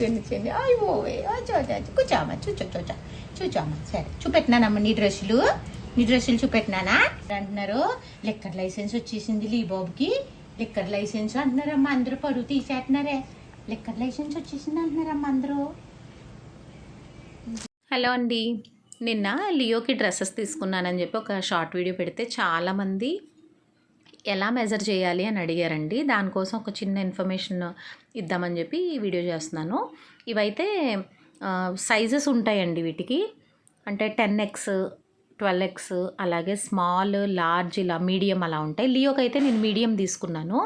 చిన్ని అయ్యోవే కూర్చోమ్మా చూచోమ్మా సరే చూపెట్టినానమ్మా నీ డ్రెస్సులు చూపెట్టినానా అంటున్నారు. లిక్కర్ లైసెన్స్ వచ్చేసింది లీ బాబుకి. లిక్కర్ లైసెన్స్ అంటున్నారమ్మా అందరూ, పరువు తీసేస్తున్నారే. లిక్కర్ లైసెన్స్ వచ్చేసింది అంటున్నారమ్మా అందరూ. హలో అండి, నిన్న లియోకి డ్రెస్సెస్ తీసుకున్నానని చెప్పి ఒక షార్ట్ వీడియో పెడితే చాలామంది ఎలా మెజర్ చేయాలి అని అడిగారండి. దానికోసం ఒక చిన్న ఇన్ఫర్మేషన్ ఇద్దామని చెప్పి ఈ వీడియో చేస్తున్నాను. ఇవైతే సైజెస్ ఉంటాయండి వీటికి, అంటే 10x 12x అలాగే స్మాల్ లార్జ్ ఇలా మీడియం అలా ఉంటాయి. లియోకి అయితే నేను మీడియం తీసుకున్నాను.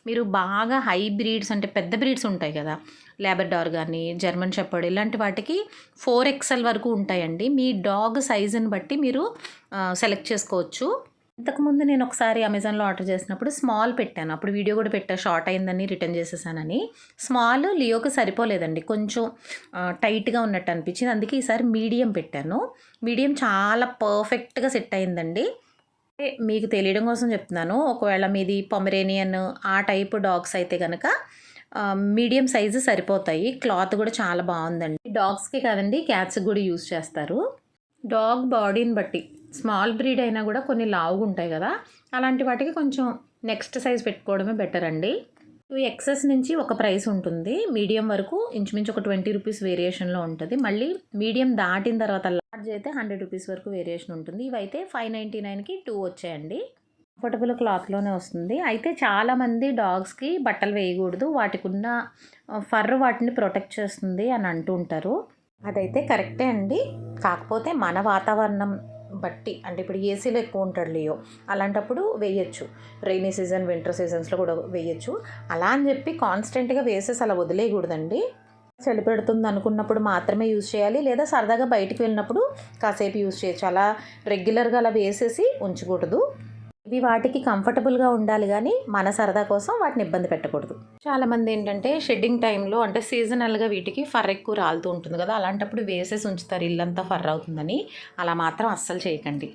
మీరు బాగా హై బ్రీడ్స్ అంటే పెద్ద బ్రీడ్స్ ఉంటాయి కదా, లాబ్రడార్ కానీ జర్మన్ షెపర్డ్ ఇలాంటి వాటికి 4XL వరకు ఉంటాయండి. మీ డాగ్ సైజుని బట్టి మీరు సెలెక్ట్ చేసుకోవచ్చు. ఇంతకుముందు నేను ఒకసారి అమెజాన్లో ఆర్డర్ చేసినప్పుడు స్మాల్ పెట్టాను, అప్పుడు వీడియో కూడా పెట్టా, షార్ట్ అయిందని రిటర్న్ చేసేసానని. స్మాల్ లియోకి సరిపోలేదండి, కొంచెం టైట్గా ఉన్నట్టు అనిపించింది, అందుకే ఈసారి మీడియం పెట్టాను. మీడియం చాలా పర్ఫెక్ట్గా సెట్ అయిందండి. మీకు తెలియడం కోసం చెప్తున్నాను, ఒకవేళ మీది పొమరేనియన్ ఆ టైప్ డాగ్స్ అయితే కనుక మీడియం సైజు సరిపోతాయి. క్లాత్ కూడా చాలా బాగుందండి. డాగ్స్కి కాదండి, క్యాట్స్కి కూడా యూజ్ చేస్తారు. డాగ్ బాడీని బట్టి స్మాల్ బ్రీడ్ అయినా కూడా కొన్ని లావుగా ఉంటాయి కదా, అలాంటి వాటికి కొంచెం నెక్స్ట్ సైజ్ పెట్టుకోవడమే బెటర్ అండి. 2XS నుంచి ఒక ప్రైస్ ఉంటుంది, మీడియం వరకు ఇంచుమించు ఒక 20 రూపీస్ వేరియేషన్లో ఉంటుంది. మళ్ళీ మీడియం దాటిన తర్వాత లార్జ్ అయితే 100 రూపీస్ వరకు వేరియేషన్ ఉంటుంది. ఇవైతే 599కి 2 వచ్చాయండి. కంఫర్టబుల్ క్లాత్లోనే వస్తుంది. అయితే చాలామంది డాగ్స్కి బట్టలు వేయకూడదు, వాటికి ఉన్న ఫర్ వాటిని ప్రొటెక్ట్ చేస్తుంది అని అంటూ ఉంటారు. అదైతే కరెక్టే అండి, కాకపోతే మన వాతావరణం బట్టి, అంటే ఇప్పుడు ఏసీలో ఎక్కువ ఉంటాడు లియో, అలాంటప్పుడు వేయచ్చు. రైనీ సీజన్ వింటర్ సీజన్స్లో కూడా వేయచ్చు. అలా అని చెప్పి కాన్స్టెంట్గా వేసేసి అలా వదిలేయకూడదండి. చలి పెడుతుంది అనుకున్నప్పుడు మాత్రమే యూజ్ చేయాలి, లేదా సరదాగా బయటికి వెళ్ళినప్పుడు కాసేపు యూజ్ చేయొచ్చు. అలా రెగ్యులర్గా అలా వేసేసి ఉంచకూడదు. ఇవి వాటికి కంఫర్టబుల్గా ఉండాలి కానీ మన సరదా కోసం వాటిని ఇబ్బంది పెట్టకూడదు. చాలామంది ఏంటంటే షెడ్డింగ్ టైంలో అంటే సీజనల్గా వీటికి ఫర్ ఎక్కువ రాలుతూ ఉంటుంది కదా, అలాంటప్పుడు వేసేసి ఉంచుతారు, ఇల్లంతా ఫర్ అవుతుందని. అలా మాత్రం అస్సలు చేయకండి.